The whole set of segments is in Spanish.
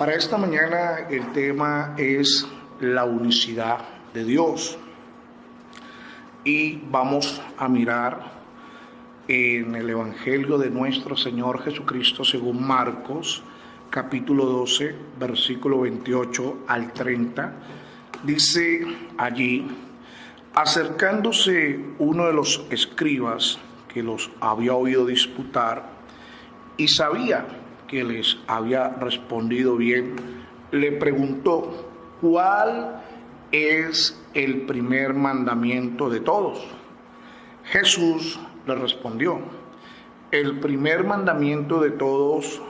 Para esta mañana el tema es la unicidad de Dios y vamos a mirar en el Evangelio de nuestro Señor Jesucristo según Marcos, capítulo 12, versículo 28 al 30. Dice allí: acercándose uno de los escribas que los había oído disputar y sabía que les había respondido bien, le preguntó: ¿cuál es el primer mandamiento de todos? Jesús le respondió: el primer mandamiento de todos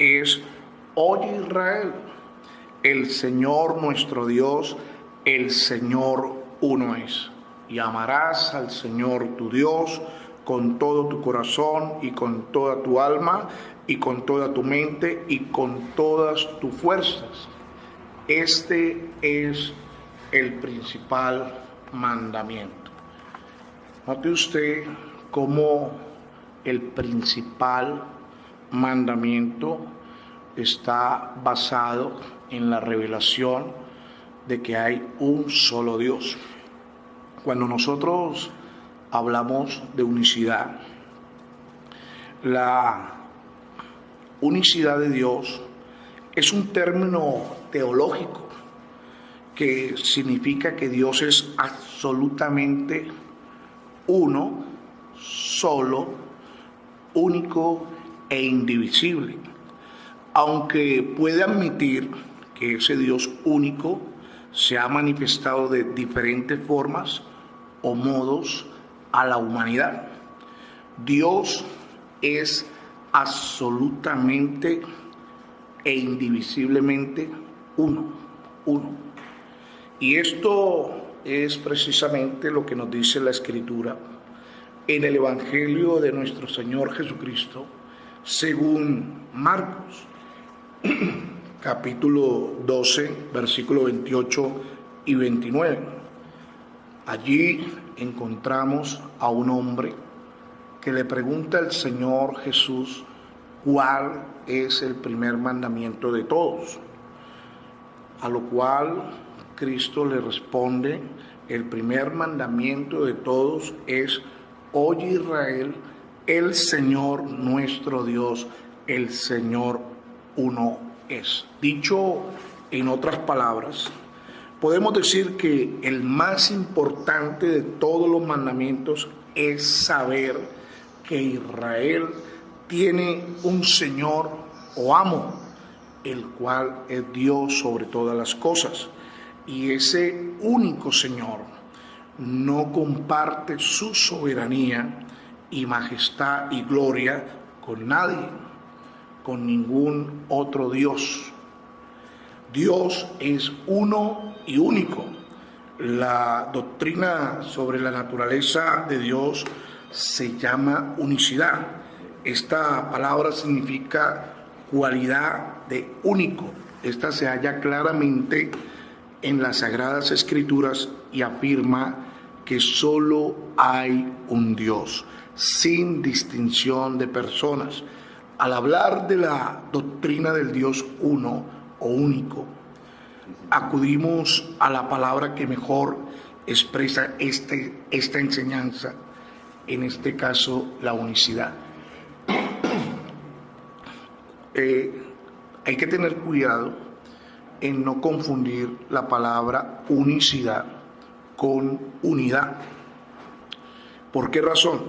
es: oye Israel, el Señor nuestro Dios, el Señor uno es, y amarás al Señor tu Dios con todo tu corazón y con toda tu alma y con toda tu mente y con todas tus fuerzas. Este es el principal mandamiento. Note usted cómo el principal mandamiento está basado en la revelación de que hay un solo Dios. Cuando nosotros hablamos de unicidad, la unicidad de Dios es un término teológico que significa que Dios es absolutamente uno, solo, único e indivisible, aunque puede admitir que ese Dios único se ha manifestado de diferentes formas o modos a la humanidad. Dios es absolutamente e indivisiblemente uno. Y esto es precisamente lo que nos dice la Escritura en el Evangelio de nuestro Señor Jesucristo, según Marcos, capítulo 12, versículos 28 y 29. Allí encontramos a un hombre que le pregunta al Señor Jesús cuál es el primer mandamiento de todos, a lo cual Cristo le responde: el primer mandamiento de todos es: oye Israel, el Señor nuestro Dios, el Señor uno es. Dicho en otras palabras, podemos decir que el más importante de todos los mandamientos es saber que Israel tiene un Señor o amo, el cual es Dios sobre todas las cosas. Y ese único Señor no comparte su soberanía y majestad y gloria con nadie, con ningún otro Dios. Dios es uno y único. La doctrina sobre la naturaleza de Dios se llama unicidad. Esta palabra significa cualidad de único. Esta se halla claramente en las Sagradas Escrituras y afirma que solo hay un Dios, sin distinción de personas. Al hablar de la doctrina del Dios uno o único, acudimos a la palabra que mejor expresa esta enseñanza, en este caso la unicidad. Hay que tener cuidado en no confundir la palabra unicidad con unidad. ¿Por qué razón?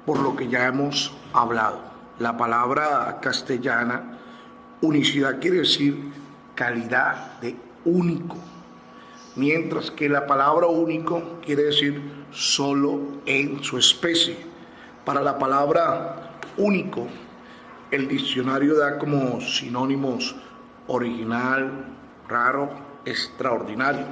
Por lo que ya hemos hablado. La palabra castellana unicidad quiere decir calidad de único, mientras que la palabra único quiere decir solo en su especie. Para la palabra único, el diccionario da como sinónimos original, raro, extraordinario.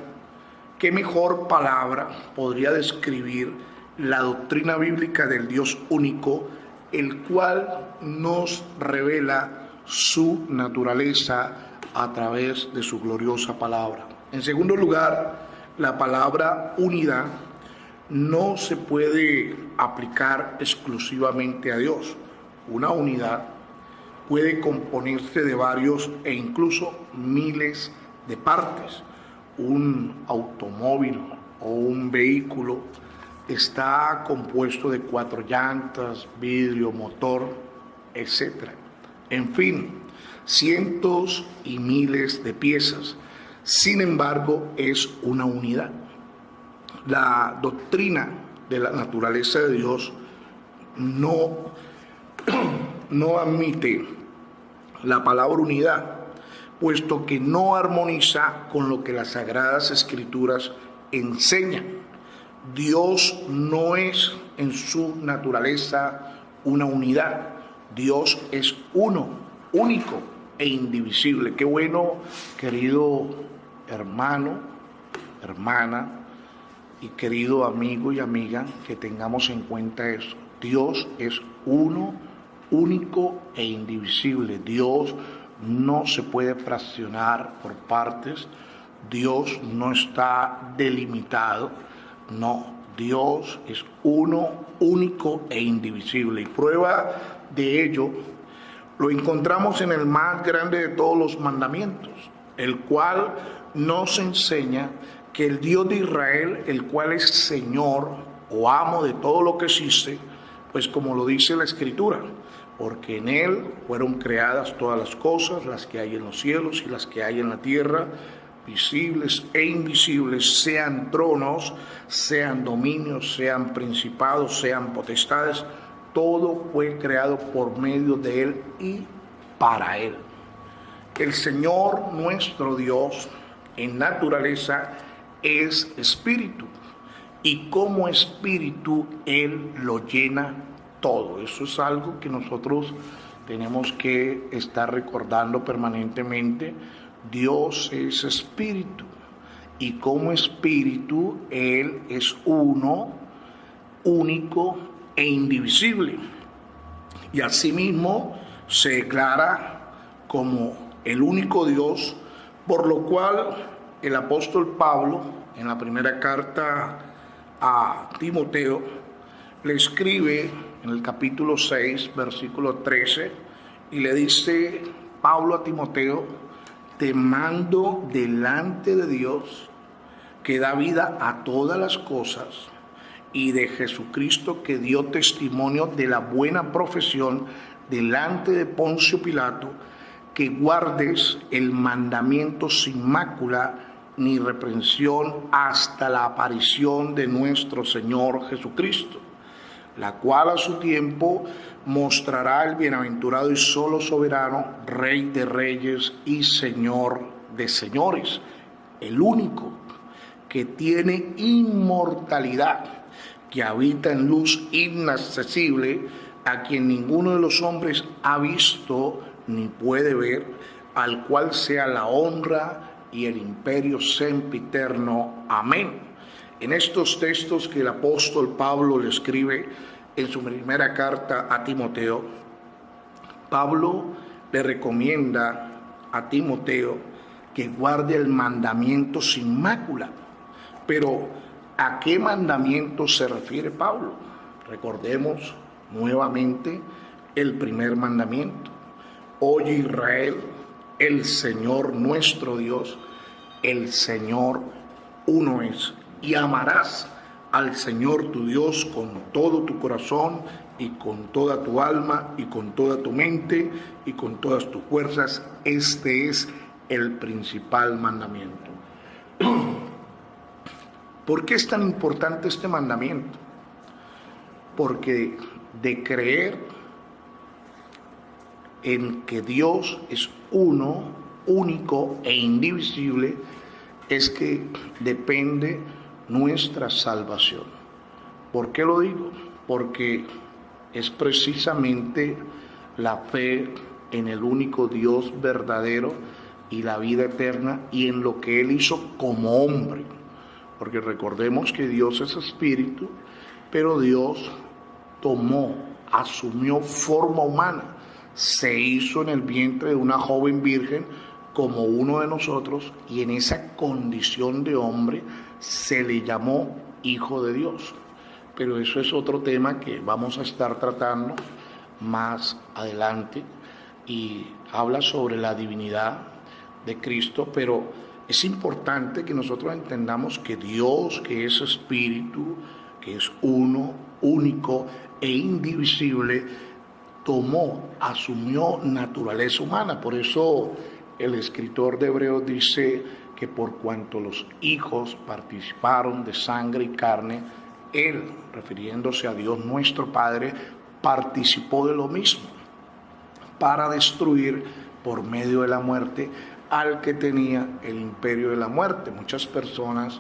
¿Qué mejor palabra podría describir la doctrina bíblica del Dios único, el cual nos revela su naturaleza a través de su gloriosa palabra? En segundo lugar, la palabra unidad no se puede aplicar exclusivamente a Dios. Una unidad puede componerse de varios e incluso miles de partes. Un automóvil o un vehículo está compuesto de 4 llantas, vidrio, motor, etc. En fin, cientos y miles de piezas. Sin embargo, es una unidad. La doctrina de la naturaleza de Dios no admite la palabra unidad, puesto que no armoniza con lo que las Sagradas Escrituras enseñan. Dios no es en su naturaleza una unidad. Dios es uno, único e indivisible. Qué bueno, querido hermano, hermana y querido amigo y amiga, que tengamos en cuenta eso. Dios es uno, único e indivisible. Dios no se puede fraccionar por partes. Dios no está delimitado. No, Dios es uno, único e indivisible. Y prueba de ello lo encontramos en el más grande de todos los mandamientos, el cual nos enseña que el Dios de Israel, el cual es Señor o amo de todo lo que existe, pues como lo dice la Escritura, porque en Él fueron creadas todas las cosas, las que hay en los cielos y las que hay en la tierra, visibles e invisibles, sean tronos, sean dominios, sean principados, sean potestades, todo fue creado por medio de Él y para Él. El Señor nuestro Dios en naturaleza es espíritu, y como espíritu Él lo llena todo. Eso es algo que nosotros tenemos que estar recordando permanentemente. Dios es espíritu, y como espíritu Él es uno, único e indivisible, y asimismo se declara como el único Dios, por lo cual el apóstol Pablo, en la primera carta a Timoteo, le escribe en el capítulo 6, versículo 13, y le dice Pablo a Timoteo: te mando delante de Dios, que da vida a todas las cosas, y de Jesucristo, que dio testimonio de la buena profesión delante de Poncio Pilato, que guardes el mandamiento sin mácula ni reprensión hasta la aparición de nuestro Señor Jesucristo, la cual a su tiempo mostrará el bienaventurado y solo soberano, Rey de reyes y Señor de señores, el único que tiene inmortalidad, que habita en luz inaccesible, a quien ninguno de los hombres ha visto ni puede ver, al cual sea la honra y el imperio sempiterno. Amén. En estos textos que el apóstol Pablo le escribe en su primera carta a Timoteo, Pablo le recomienda a Timoteo que guarde el mandamiento sin mácula. Pero ¿a qué mandamiento se refiere Pablo? Recordemos nuevamente el primer mandamiento: oye Israel, el Señor nuestro Dios, el Señor uno es, y amarás al Señor tu Dios con todo tu corazón y con toda tu alma y con toda tu mente y con todas tus fuerzas. Este es el principal mandamiento. ¿Por qué es tan importante este mandamiento? Porque de creer en que Dios es uno, único e indivisible, es que depende nuestra salvación. ¿Por qué lo digo? Porque es precisamente la fe en el único Dios verdadero y la vida eterna, y en lo que Él hizo como hombre. Porque recordemos que Dios es espíritu, pero Dios asumió forma humana, se hizo en el vientre de una joven virgen como uno de nosotros, y en esa condición de hombre se le llamó Hijo de Dios. Pero eso es otro tema que vamos a estar tratando más adelante. y habla sobre la divinidad de Cristo, pero es importante que nosotros entendamos que Dios, que es espíritu, que es uno, único e indivisible, asumió naturaleza humana. Por eso el escritor de Hebreos dice que por cuanto los hijos participaron de sangre y carne, Él, refiriéndose a Dios nuestro Padre, participó de lo mismo para destruir por medio de la muerte al que tenía el imperio de la muerte. Muchas personas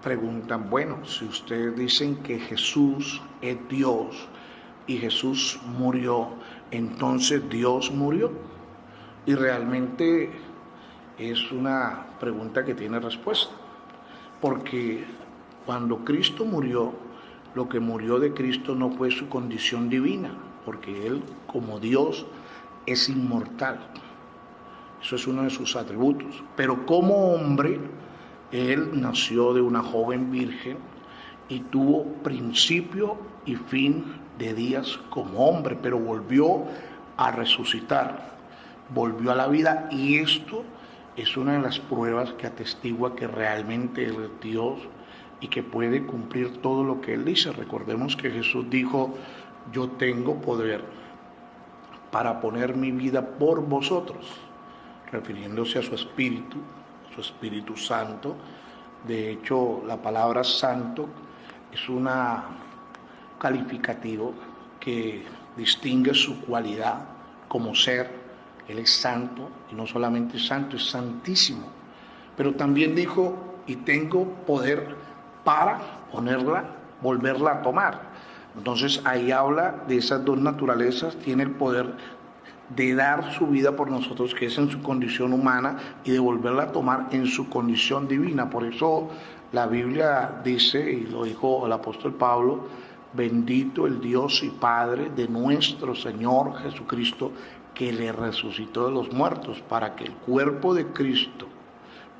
preguntan, bueno, si ustedes dicen que Jesús es Dios y Jesús murió, entonces Dios murió. Y realmente es una pregunta que tiene respuesta, porque cuando Cristo murió, lo que murió de Cristo no fue su condición divina, porque Él como Dios es inmortal. Eso es uno de sus atributos. Pero como hombre, Él nació de una joven virgen y tuvo principio y fin de días como hombre, pero volvió a resucitar, volvió a la vida, y esto es una de las pruebas que atestigua que realmente Él es Dios y que puede cumplir todo lo que Él dice. Recordemos que Jesús dijo, yo tengo poder para poner mi vida por vosotros, refiriéndose a su Espíritu Santo. De hecho, la palabra santo es un calificativo que distingue su cualidad como ser. Él es santo, y no solamente santo, es santísimo. Pero también dijo, y tengo poder para volverla a tomar. Entonces ahí habla de esas dos naturalezas. Tiene el poder de dar su vida por nosotros, que es en su condición humana, y de volverla a tomar en su condición divina. Por eso la Biblia dice, y lo dijo el apóstol Pablo, bendito el Dios y Padre de nuestro Señor Jesucristo, que le resucitó de los muertos. Para que el cuerpo de Cristo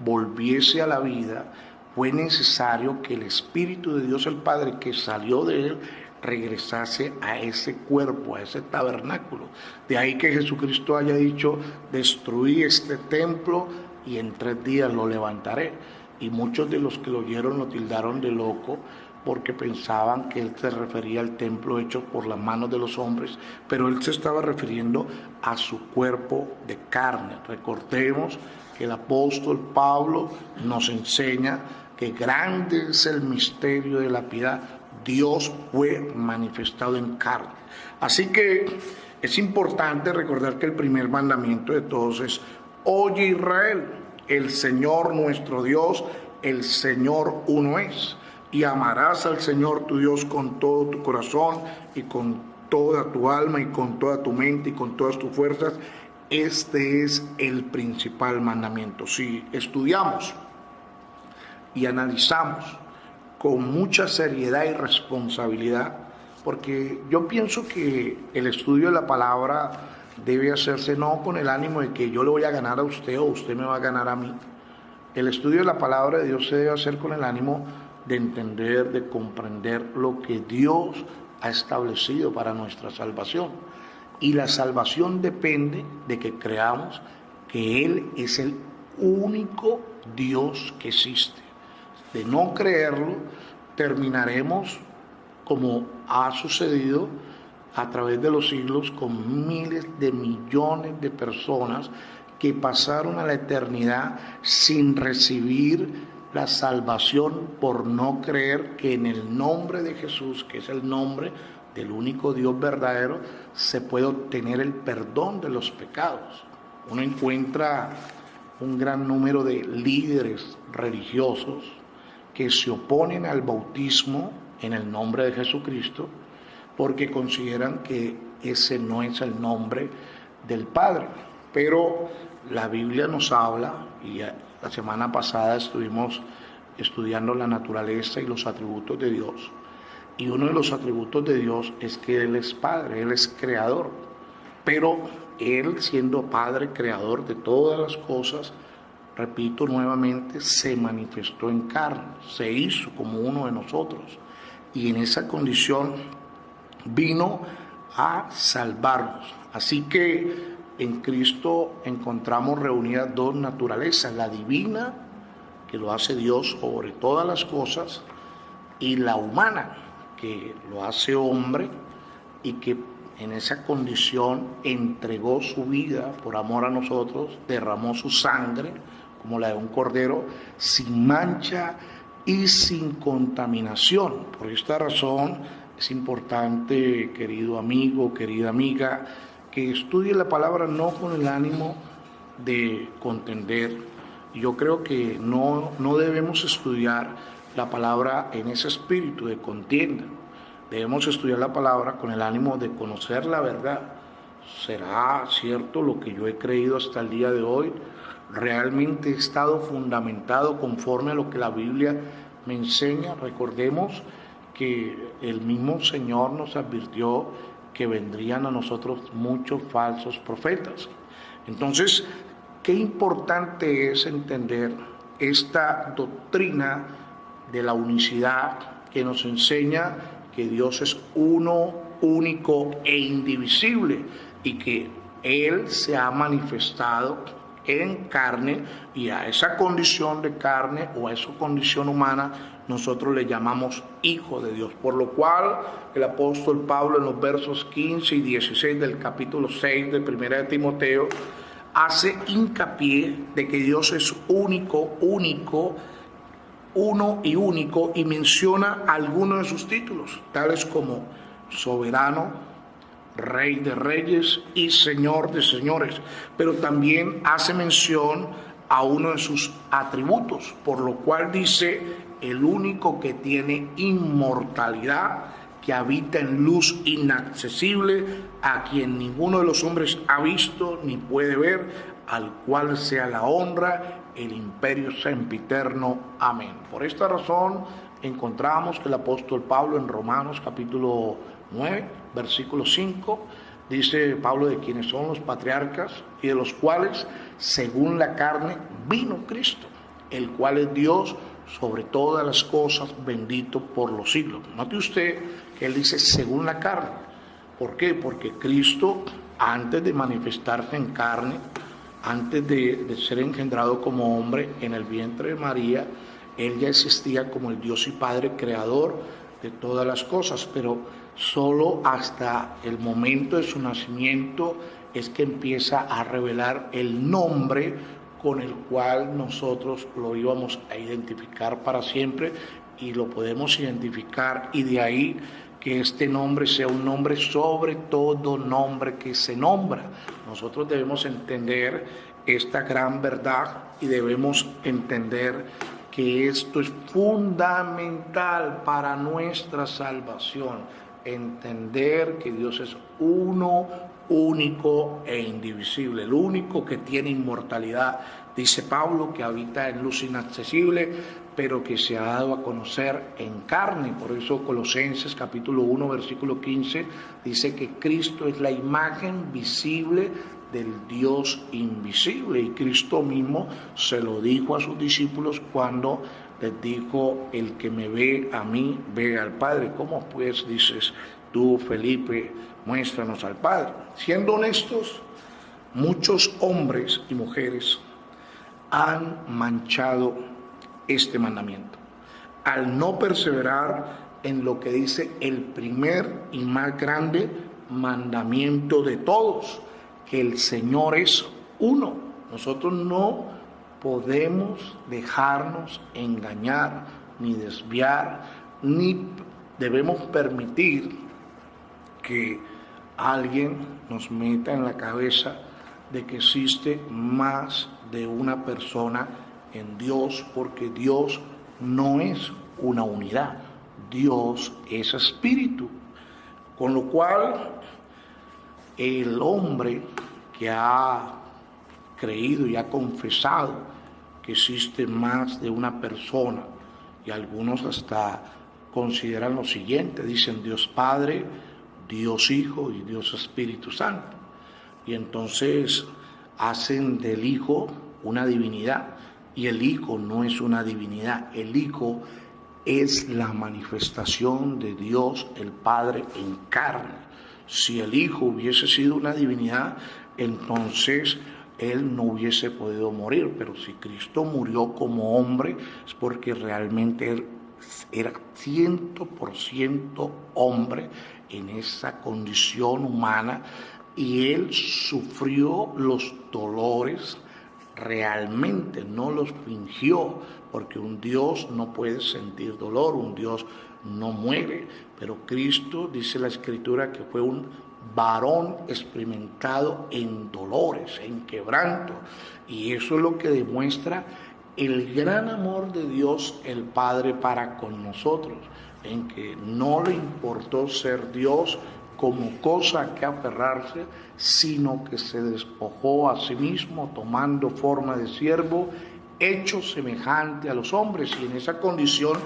volviese a la vida, fue necesario que el Espíritu de Dios el Padre, que salió de Él, regresase a ese cuerpo, a ese tabernáculo. De ahí que Jesucristo haya dicho, destruí este templo y en 3 días lo levantaré. Y muchos de los que lo oyeron lo tildaron de loco, porque pensaban que Él se refería al templo hecho por las manos de los hombres, pero Él se estaba refiriendo a su cuerpo de carne. Recordemos que el apóstol Pablo nos enseña que grande es el misterio de la piedad. Dios fue manifestado en carne. Así que es importante recordar que el primer mandamiento de todos es, oye Israel, el Señor nuestro Dios, el Señor uno es. Y amarás al Señor tu Dios con todo tu corazón y con toda tu alma y con toda tu mente y con todas tus fuerzas. Este es el principal mandamiento. Si estudiamos y analizamos con mucha seriedad y responsabilidad, porque yo pienso que el estudio de la palabra debe hacerse no con el ánimo de que yo le voy a ganar a usted o usted me va a ganar a mí. El estudio de la palabra de Dios se debe hacer con el ánimo de entender, de comprender lo que Dios ha establecido para nuestra salvación. Y la salvación depende de que creamos que Él es el único Dios que existe. De no creerlo, terminaremos como ha sucedido a través de los siglos con miles de millones de personas que pasaron a la eternidad sin recibir la salvación por no creer que en el nombre de Jesús, que es el nombre del único Dios verdadero, se puede obtener el perdón de los pecados. Uno encuentra un gran número de líderes religiosos que se oponen al bautismo en el nombre de Jesucristo porque consideran que ese no es el nombre del Padre. Pero la Biblia nos habla, y la semana pasada estuvimos estudiando la naturaleza y los atributos de Dios. Y uno de los atributos de Dios es que Él es Padre, Él es creador. Pero Él, siendo Padre, creador de todas las cosas, repito nuevamente, se manifestó en carne, se hizo como uno de nosotros. Y en esa condición vino a salvarnos. Así que en Cristo encontramos reunidas dos naturalezas, la divina, que lo hace Dios sobre todas las cosas, y la humana, que lo hace hombre y que en esa condición entregó su vida por amor a nosotros, derramó su sangre como la de un cordero, sin mancha y sin contaminación. Por esta razón es importante, querido amigo, querida amiga, que estudie la palabra no con el ánimo de contender. Yo creo que no debemos estudiar la palabra en ese espíritu de contienda. Debemos estudiar la palabra con el ánimo de conocer la verdad. ¿Será cierto lo que yo he creído hasta el día de hoy? ¿Realmente he estado fundamentado conforme a lo que la Biblia me enseña? Recordemos que el mismo Señor nos advirtió que vendrían a nosotros muchos falsos profetas. Entonces, qué importante es entender esta doctrina de la unicidad que nos enseña que Dios es uno, único e indivisible y que Él se ha manifestado en carne, y a esa condición de carne o a esa condición humana nosotros le llamamos Hijo de Dios, por lo cual el apóstol Pablo en los versos 15 y 16 del capítulo 6 de 1 de Timoteo hace hincapié de que Dios es único, uno y único, y menciona algunos de sus títulos, tales como soberano, Rey de reyes y Señor de señores, pero también hace mención a uno de sus atributos, por lo cual dice: el único que tiene inmortalidad, que habita en luz inaccesible, a quien ninguno de los hombres ha visto ni puede ver, al cual sea la honra, el imperio sempiterno. Amén. Por esta razón encontramos que el apóstol Pablo en Romanos capítulo 9, versículo 5, dice Pablo de quienes son los patriarcas y de los cuales según la carne vino Cristo, el cual es Dios sobre todas las cosas, bendito por los siglos. Note usted que él dice según la carne. ¿Por qué? Porque Cristo, antes de manifestarse en carne, antes de ser engendrado como hombre en el vientre de María, él ya existía como el Dios y Padre creador de todas las cosas, pero solo hasta el momento de su nacimiento es que empieza a revelar el nombre con el cual nosotros lo íbamos a identificar para siempre, y lo podemos identificar, y de ahí que este nombre sea un nombre sobre todo nombre que se nombra. Nosotros debemos entender esta gran verdad y debemos entender que esto es fundamental para nuestra salvación. Entender que Dios es uno, único e indivisible, el único que tiene inmortalidad. Dice Pablo que habita en luz inaccesible, pero que se ha dado a conocer en carne. Por eso Colosenses capítulo 1, versículo 15, dice que Cristo es la imagen visible del Dios invisible. Y Cristo mismo se lo dijo a sus discípulos cuando les dijo: el que me ve a mí, ve al Padre. ¿Cómo pues dices tú, Felipe, muéstranos al Padre? Siendo honestos, muchos hombres y mujeres han manchado este mandamiento al no perseverar en lo que dice el primer y más grande mandamiento de todos, que el Señor es uno. Nosotros no podemos dejarnos engañar, ni desviar, ni debemos permitir que alguien nos meta en la cabeza de que existe más de una persona en Dios, porque Dios no es una unidad, Dios es espíritu. Con lo cual, el hombre que ha creído y ha confesado que existe más de una persona, y algunos hasta consideran lo siguiente, dicen Dios Padre, Dios Hijo y Dios Espíritu Santo, y entonces hacen del Hijo una divinidad, y el Hijo no es una divinidad, el Hijo es la manifestación de Dios el Padre en carne. Si el Hijo hubiese sido una divinidad, entonces Él no hubiese podido morir. Pero si Cristo murió como hombre, es porque realmente Él era 100% hombre en esa condición humana, y Él sufrió los dolores realmente, no los fingió, porque un Dios no puede sentir dolor, un Dios no muere. Pero Cristo, dice la Escritura, que fue un varón experimentado en dolores, en quebranto, y eso es lo que demuestra el gran amor de Dios el Padre para con nosotros, en que no le importó ser Dios como cosa a que aferrarse, sino que se despojó a sí mismo, tomando forma de siervo, hecho semejante a los hombres, y en esa condición,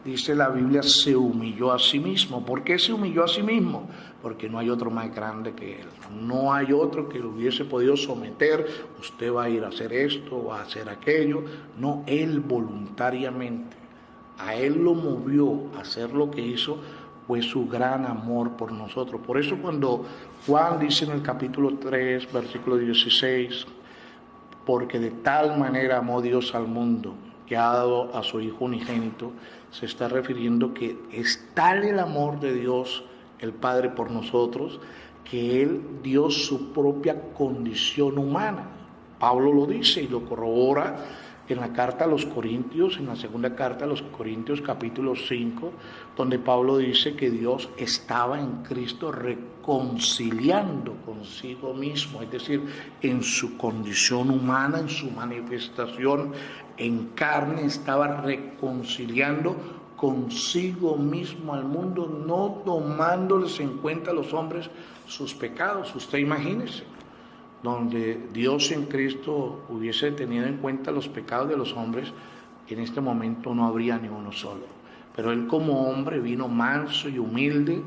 dice la Biblia, se humilló a sí mismo. ¿Por qué se humilló a sí mismo? Porque no hay otro más grande que Él. No hay otro que lo hubiese podido someter. Usted va a ir a hacer esto, va a hacer aquello. No, Él voluntariamente. A Él lo movió a hacer lo que hizo, fue su gran amor por nosotros. Por eso cuando Juan dice en el capítulo 3, versículo 16, porque de tal manera amó Dios al mundo, que ha dado a su Hijo unigénito, se está refiriendo que es tal el amor de Dios, el Padre, por nosotros, que Él dio su propia condición humana. Pablo lo dice y lo corrobora en la carta a los Corintios, en la segunda carta a los Corintios, capítulo 5, donde Pablo dice que Dios estaba en Cristo reconciliando consigo mismo, es decir, en su condición humana, en su manifestación en carne, estaba reconciliando consigo mismo al mundo, no tomándoles en cuenta a los hombres sus pecados. Usted imagínese, donde Dios en Cristo hubiese tenido en cuenta los pecados de los hombres, en este momento no habría ni uno solo. Pero Él como hombre vino manso y humilde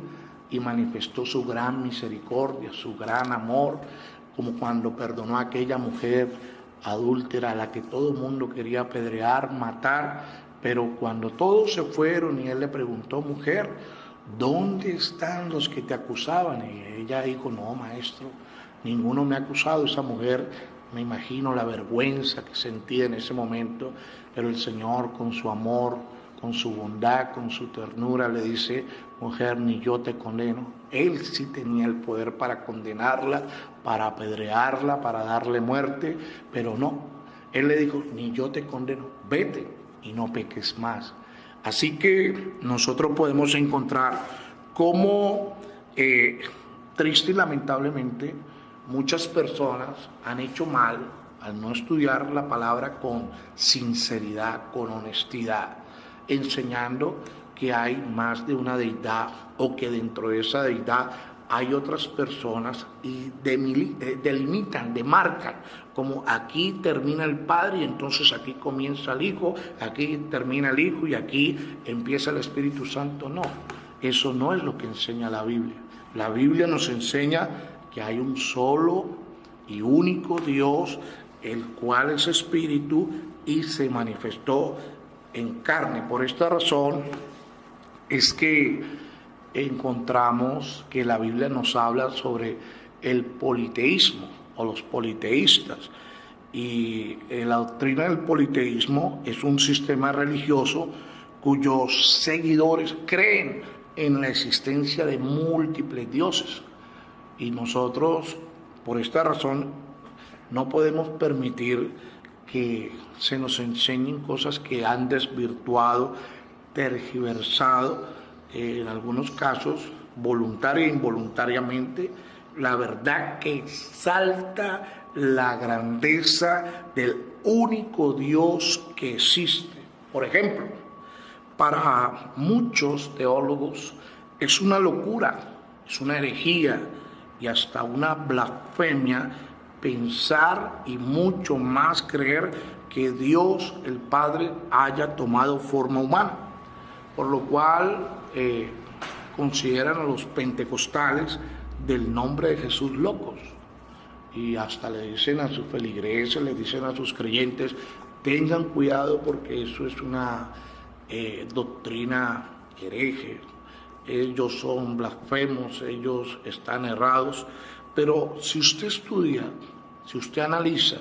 y manifestó su gran misericordia, su gran amor, como cuando perdonó a aquella mujer adúltera a la que todo el mundo quería apedrear, matar, pero cuando todos se fueron y Él le preguntó: mujer, ¿dónde están los que te acusaban? Y ella dijo: no, maestro, ninguno me ha acusado. Esa mujer, me imagino la vergüenza que sentía en ese momento, pero el Señor, con su amor, con su bondad, con su ternura, le dice: mujer, ni yo te condeno. Él sí tenía el poder para condenarla, para apedrearla, para darle muerte, pero no. Él le dijo: ni yo te condeno, vete y no peques más. Así que nosotros podemos encontrar cómo, triste y lamentablemente, muchas personas han hecho mal al no estudiar la palabra con sinceridad, con honestidad, enseñando que hay más de una deidad, o que dentro de esa deidad hay otras personas, y delimitan, demarcan, como aquí termina el Padre y entonces aquí comienza el Hijo, aquí termina el Hijo y aquí empieza el Espíritu Santo. No, eso no es lo que enseña la Biblia. La Biblia nos enseña que hay un solo y único Dios, el cual es Espíritu y se manifestó en carne. Por esta razón es que encontramos que la Biblia nos habla sobre el politeísmo o los politeístas. Y la doctrina del politeísmo es un sistema religioso cuyos seguidores creen en la existencia de múltiples dioses. Y nosotros, por esta razón, no podemos permitir que se nos enseñen cosas que han desvirtuado, tergiversado, en algunos casos, voluntaria e involuntariamente, la verdad que exalta la grandeza del único Dios que existe. Por ejemplo, para muchos teólogos es una locura, es una herejía y hasta una blasfemia pensar y mucho más creer que Dios el Padre haya tomado forma humana, por lo cual consideran a los pentecostales del nombre de Jesús locos, y hasta le dicen a sus feligreses, le dicen a sus creyentes: tengan cuidado porque eso es una doctrina hereje, ellos son blasfemos, ellos están errados. Pero si usted estudia, si usted analiza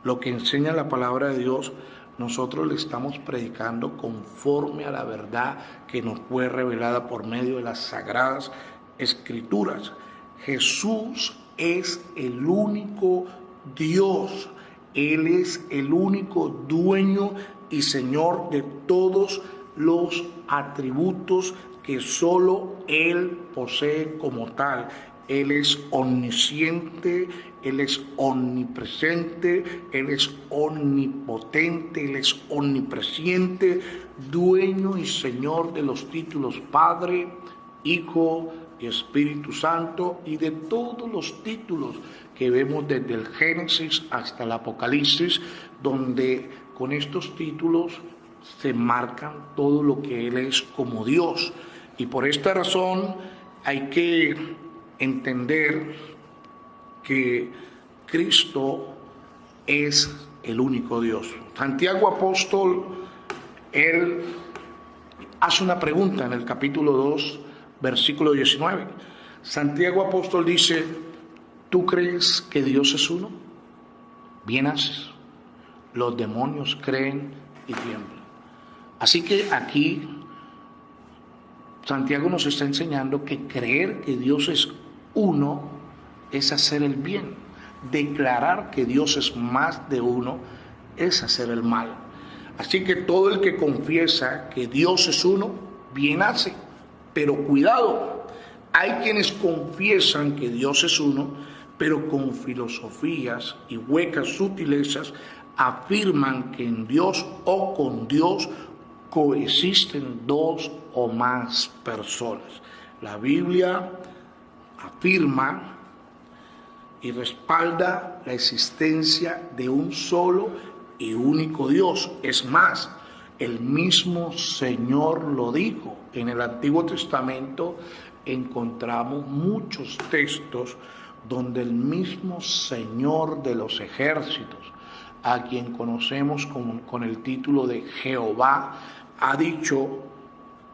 lo que enseña la palabra de Dios, nosotros le estamos predicando conforme a la verdad que nos fue revelada por medio de las sagradas escrituras. Jesús es el único Dios. Él es el único dueño y Señor de todos los atributos que solo Él posee como tal. Él es omnisciente, Él es omnipresente, Él es omnipotente, Él es omnipresente, dueño y Señor de los títulos Padre, Hijo y Espíritu Santo, y de todos los títulos que vemos desde el Génesis hasta el Apocalipsis, donde con estos títulos se marcan todo lo que Él es como Dios. Y por esta razón hay que entender que Cristo es el único Dios. Santiago apóstol, él hace una pregunta en el capítulo 2, versículo 19. Santiago apóstol dice: ¿tú crees que Dios es uno? Bien haces. Los demonios creen y tiemblan. Así que aquí Santiago nos está enseñando que creer que Dios es uno es hacer el bien. Declarar que Dios es más de uno es hacer el mal. Así que todo el que confiesa que Dios es uno, bien hace. Pero cuidado, hay quienes confiesan que Dios es uno, pero con filosofías y huecas sutilezas afirman que en Dios o con Dios coexisten dos o más personas. La Biblia afirma y respalda la existencia de un solo y único Dios. Es más, el mismo Señor lo dijo. En el Antiguo Testamento encontramos muchos textos donde el mismo Señor de los ejércitos, a quien conocemos con el título de Jehová, ha dicho,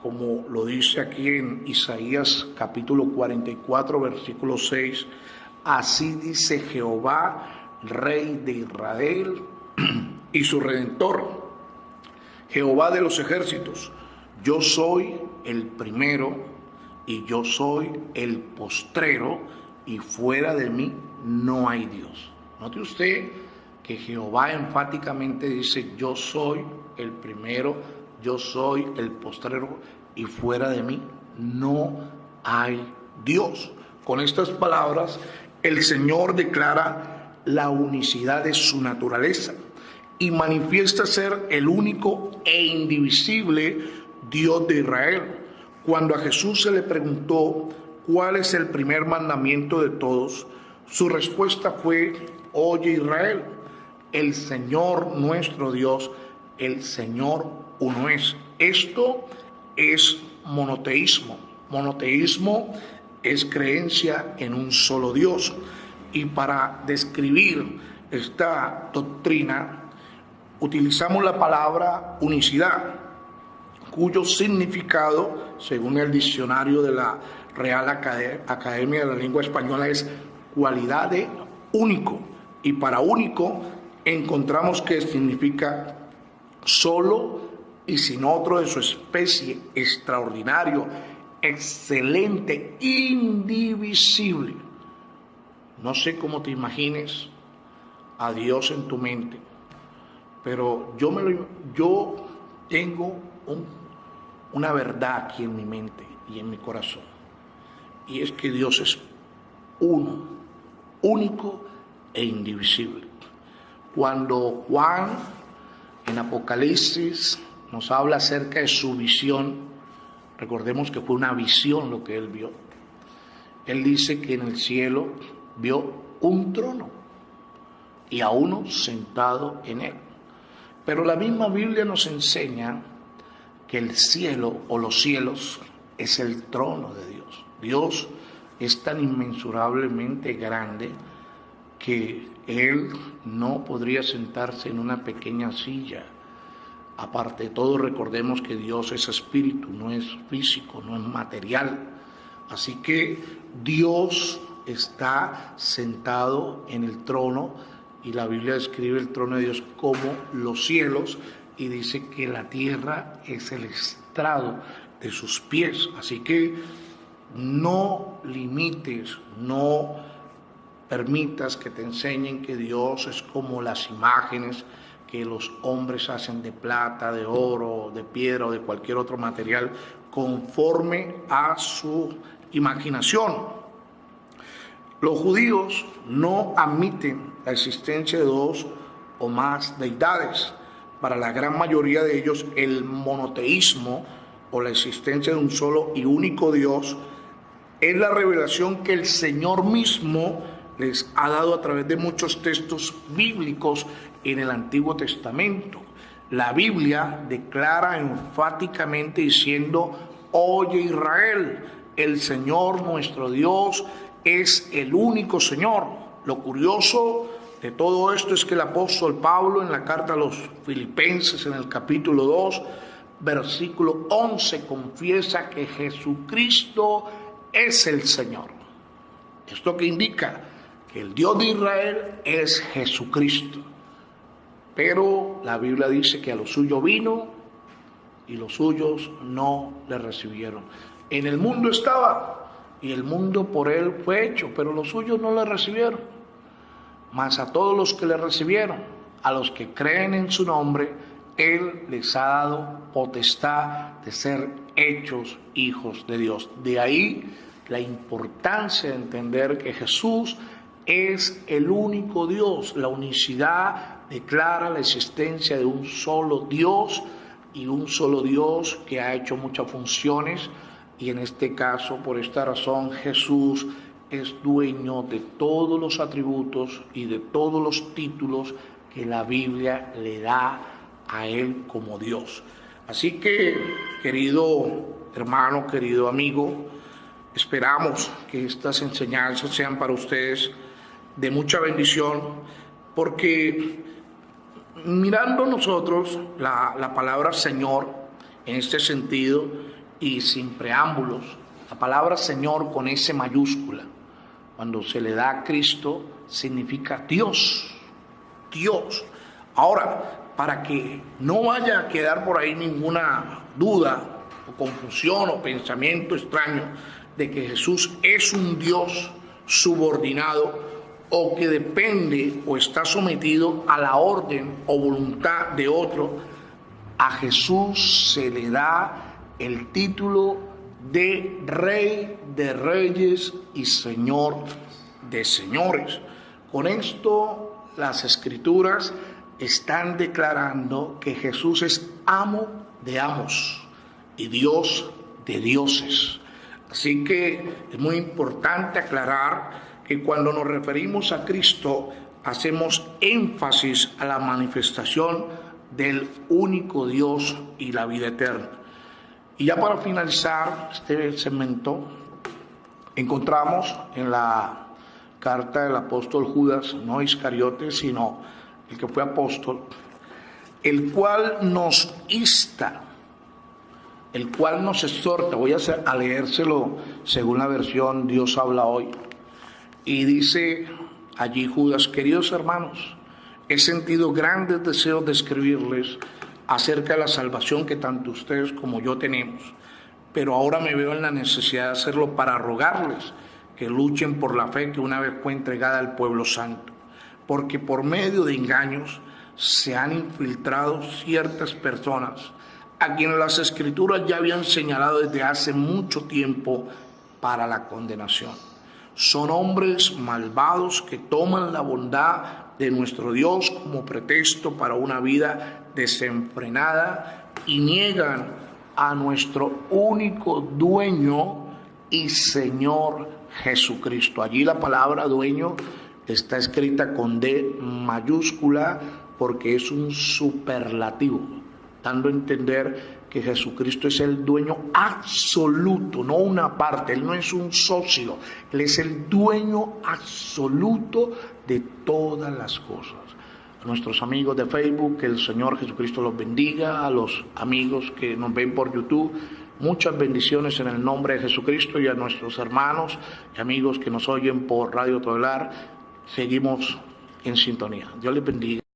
como lo dice aquí en Isaías capítulo 44, versículo 6, así dice Jehová, Rey de Israel y su Redentor, Jehová de los ejércitos: yo soy el primero y yo soy el postrero, y fuera de mí no hay Dios. Note usted que Jehová enfáticamente dice: yo soy el primero, yo soy el postrero, y fuera de mí no hay Dios. Con estas palabras, el Señor declara la unicidad de su naturaleza y manifiesta ser el único e indivisible Dios de Israel. Cuando a Jesús se le preguntó cuál es el primer mandamiento de todos, su respuesta fue: oye Israel, el Señor nuestro Dios, el Señor uno es. Esto es monoteísmo. Monoteísmo es creencia en un solo Dios. Y para describir esta doctrina utilizamos la palabra unicidad, cuyo significado, según el diccionario de la Real Academia de la Lengua Española, es cualidad de único. Y para único encontramos que significa solo y sin otro de su especie, extraordinario, excelente, indivisible. No sé cómo te imagines a Dios en tu mente, pero yo tengo una verdad aquí en mi mente y en mi corazón, y es que Dios es uno, único e indivisible. Cuando Juan en Apocalipsis nos habla acerca de su visión, recordemos que fue una visión lo que él vio. Él dice que en el cielo vio un trono y a uno sentado en él. Pero la misma Biblia nos enseña que el cielo o los cielos es el trono de Dios. Dios es tan inmensurablemente grande que Él no podría sentarse en una pequeña silla Aparte de todo, recordemos que Dios es espíritu, no es físico, no es material. Así que Dios está sentado en el trono, y la Biblia describe el trono de Dios como los cielos, y dice que la tierra es el estrado de sus pies. Así que no limites, no permitas que te enseñen que Dios es como las imágenes que los hombres hacen de plata, de oro, de piedra o de cualquier otro material conforme a su imaginación. Los judíos no admiten la existencia de dos o más deidades. Para la gran mayoría de ellos, el monoteísmo o la existencia de un solo y único Dios es la revelación que el Señor mismo les ha dado a través de muchos textos bíblicos en el Antiguo Testamento. La Biblia declara enfáticamente diciendo: oye Israel, el Señor nuestro Dios es el único Señor. Lo curioso de todo esto es que el apóstol Pablo, en la carta a los Filipenses, en el capítulo 2, versículo 11, confiesa que Jesucristo es el Señor. Esto que indica que el Dios de Israel es Jesucristo. Pero la Biblia dice que a los suyos vino y los suyos no le recibieron. En el mundo estaba y el mundo por él fue hecho, pero los suyos no le recibieron. Mas a todos los que le recibieron, a los que creen en su nombre, él les ha dado potestad de ser hechos hijos de Dios. De ahí la importancia de entender que Jesús es el único Dios. La unicidad declara la existencia de un solo Dios, y un solo Dios que ha hecho muchas funciones, y en este caso, por esta razón, Jesús es dueño de todos los atributos y de todos los títulos que la Biblia le da a él como Dios. Así que, querido hermano, querido amigo, esperamos que estas enseñanzas sean para ustedes de mucha bendición, porque mirando nosotros la palabra Señor en este sentido y sin preámbulos, la palabra Señor con S mayúscula, cuando se le da a Cristo, significa Dios, Dios. Ahora, para que no vaya a quedar por ahí ninguna duda o confusión o pensamiento extraño de que Jesús es un Dios subordinado o que depende o está sometido a la orden o voluntad de otro, a Jesús se le da el título de Rey de Reyes y Señor de Señores. Con esto las Escrituras están declarando que Jesús es amo de amos y Dios de dioses. Así que es muy importante aclarar que cuando nos referimos a Cristo hacemos énfasis a la manifestación del único Dios y la vida eterna. Y ya para finalizar este segmento, encontramos en la carta del apóstol Judas, no Iscariote, sino el que fue apóstol, el cual nos insta, el cual nos exhorta. Voy a leérselo según la versión Dios habla hoy. Y dice allí Judas: queridos hermanos, he sentido grandes deseos de escribirles acerca de la salvación que tanto ustedes como yo tenemos, pero ahora me veo en la necesidad de hacerlo para rogarles que luchen por la fe que una vez fue entregada al pueblo santo, porque por medio de engaños se han infiltrado ciertas personas a quienes las Escrituras ya habían señalado desde hace mucho tiempo para la condenación. Son hombres malvados que toman la bondad de nuestro Dios como pretexto para una vida desenfrenada y niegan a nuestro único dueño y Señor Jesucristo. Allí la palabra dueño está escrita con D mayúscula porque es un superlativo, dando a entender que Jesucristo es el dueño absoluto, no una parte. Él no es un socio, Él es el dueño absoluto de todas las cosas. A nuestros amigos de Facebook, que el Señor Jesucristo los bendiga. A los amigos que nos ven por YouTube, muchas bendiciones en el nombre de Jesucristo. Y a nuestros hermanos y amigos que nos oyen por Radio Todelar, seguimos en sintonía. Dios les bendiga.